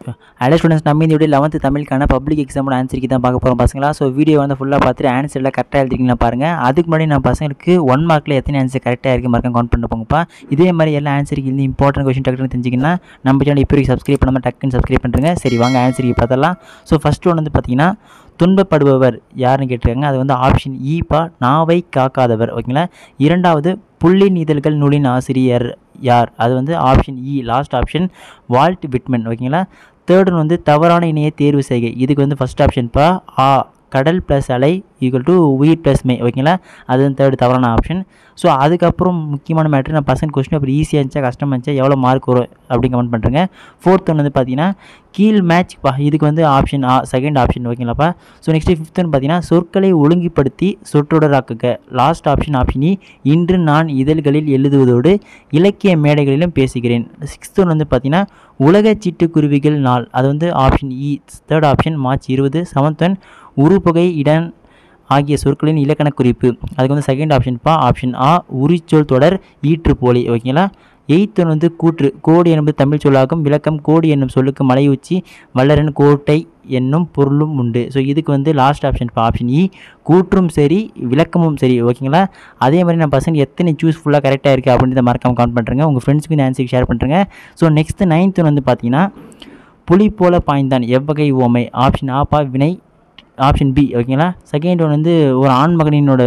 Hello students, நம்ம இந்த video 11th தமிழுக்கான public எக்ஸாமோட ஆன்சருக்கு தான் பார்க்க போகிறோம் பசங்களா. ஸோ வீடியோ வந்து ஃபுல்லாக பார்த்துட்டு ஆன்சர் எல்லாம் கரெக்டாக எழுதிருக்கீங்களா பாருங்கள். அதுக்கு முன்னாடி நான் பசங்களுக்கு 1 மார்க்கில் எத்தனை ஆன்சர் கரெக்டாக இருக்குது மறக்காம கவுண்ட் பண்ண போங்கப்பா. இதே மாதிரி எல்லா ஆன்சருக்கு இந்த இம்பார்ட்டன்ட் கொஸ்டின் டக்குன்னு தெரிஞ்சிங்கன்னா நம்ம சேனல் இப்போ சப்ஸ்கிரைப் பண்ணாமல் டக்குன்னு சப்ஸ்கிரைப் பண்ணுறேங்க. சரி வாங்க ஆன்சருக்கு பார்த்தலாம். ஸோ ஃபஸ்ட்டு ஒன்று வந்து பார்த்தீங்கன்னா துன்பப்படுபவர் யாருன்னு கேட்டிருக்காங்க. அது வந்து ஆப்ஷன் ஈப்பா, நாவை காக்காதவர். ஓகேங்களா. இரண்டாவது புள்ளின் இதழ்கள் நூலின் ஆசிரியர் யார்? அது வந்து ஆப்ஷன் இ, லாஸ்ட் ஆப்ஷன் வால்ட் விட்மன். ஓகேங்களா. தேர்டு வந்து தவறான இணையை தேர்வு செய்கை. இதுக்கு வந்து ஃபஸ்ட் ஆப்ஷன்ப்பா ஆ, கடல் ப்ளஸ் அலை ஈக்குவல் டு உயிர் ப்ளஸ் மே. ஓகேங்களா. அது வந்து தேர்டு தவறான ஆப்ஷன். ஸோ அதுக்கப்புறம் முக்கியமான மேட்ரு, நான் பர்சன்ட் கொஸ்டின் அப்புறம் ஈஸியாக இருந்துச்சா கஷ்டமாக இருந்துச்சா எவ்வளோ மார்க் வரும் அப்படின்னு கமெண்ட் பண்ணுறேங்க. ஃபோர்த் ஒன்று வந்து பார்த்தீங்கன்னா கீழ் மேட்ச்ப்பா. இதுக்கு வந்து ஆப்ஷன் ஆ, செகண்ட் ஆப்ஷன். ஓகேங்களாப்பா. ஸோ நெக்ஸ்ட்டு ஃபிஃப்த் ஒன்று பார்த்தீங்கன்னா சொற்களை ஒழுங்குபடுத்தி சொற்றொடராக்குக. லாஸ்ட் ஆப்ஷன் ஆப்ஷன் இ, இன்று நான் இதழ்களில் எழுதுவதோடு இலக்கிய மேடைகளிலும் பேசுகிறேன். சிக்ஸ்த் ஒன்று வந்து பார்த்தீங்கன்னா உலக சிட்டுக்குருவிகள் நாள். அது வந்து ஆப்ஷன் இ, third option March 20. Seventh one உருபுகை இடன் ஆகிய சொற்களின் இலக்கண குறிப்பு. அதுக்கு வந்து செகண்ட் ஆப்ஷன்ப்பா ஆப்ஷன் ஆ, உரிச்சொல் தொடர் ஈற்றுப்போலி. ஓகேங்களா. எயித் ஒன் வந்து கூற்று. கோடி என்பது தமிழ் சொல்லாகும். விளக்கம் கோடி என்னும் சொல்லுக்கு மலை உச்சி வல்லரன் கோட்டை என்னும் பொருளும் உண்டு. ஸோ இதுக்கு வந்து லாஸ்ட் ஆப்ஷன்ப்பா ஆப்ஷன் இ, கூற்றும் சரி விளக்கமும் சரி. ஓகேங்களா. அதே மாதிரி நான் பசங்க எத்தனை சூஸ் ஃபுல்லாக கரெக்டாக இருக்குது அப்படின்றத மறக்காம கவுண்ட் பண்ணுறேங்க. உங்கள் ஃப்ரெண்ட்ஸுக்கு இந்த ஆன்சருக்கு ஷேர் பண்ணுறேங்க. ஸோ நெக்ஸ்ட்டு நைன்த் ஒன் வந்து பார்த்தீங்கன்னா புலி போல பாய்ந்தான் எவ்வகை உவமை. ஆப்ஷன் ஆப்பா வினை, ஆப்ஷன் பி. ஓகேங்களா. செகண்ட் ஒன் வந்து ஒரு ஆண் மகனினோட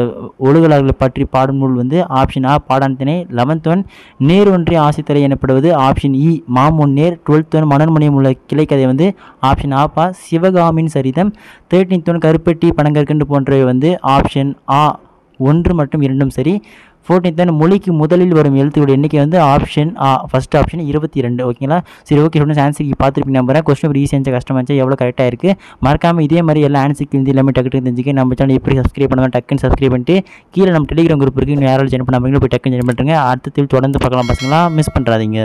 ஒழுகலாளர்களை பற்றி பாடும் நூல் வந்து ஆப்ஷன் ஆ, பாடான் திணை. 11th ஒன் நேர் ஒன்றிய ஆசித்தலை எனப்படுவது ஆப்ஷன் இ, மாமுன் நேர். 12th ஒன் மணன்மணியம் உள்ள கிளைக்கதை வந்து ஆப்ஷன் ஆப்பா, சிவகாமின் சரிதம். 13th ஒன் கருப்பெட்டி பனங்கற்கண்டு போன்றவை வந்து ஆப்ஷன் ஆ, 1 மற்றும் 2 சரி. 14th ஒன் மொழிக்கு முதலில் வரும் எழுத்துக்களோட எண்ணிக்கை வந்து ஆப்ஷன் ஆ, ஃபஸ்ட் ஆப்ஷன் 22. ஓகேங்களா. சரி ஓகே ஸ்டூடெண்ட்ஸ், ஆன்சருக்கு பார்த்துருப்பீங்க நம்புறேன். கொஸ்டின் ஒரு ஈஸியாக இருந்துச்சா கஷ்டமாக இருந்துச்சா எவ்வளோ கரெக்டாக இருக்குது மறக்காமல் இதே மாதிரி எல்லா ஆன்சருக்கு இருந்து எல்லாமே டக்கு தெரிஞ்சுக்க நம்ம சேனல் எப்படி சப்ஸ்கிரைப் பண்ணாமல் டக்குன்னு சப்ஸ்கிரைப் பண்ணிட்டு கீழே நம்ம டெலிகிராம் குரூப் இருக்குது. இன்னும் யாராவது ஜாயின் பண்ணாமல் போய் டக்குன்னு ஜாயின் பண்ணுறேங்க. அடுத்த தொடர்ந்து பார்க்கலாம் பசங்களா, மிஸ் பண்ணுறாதீங்க.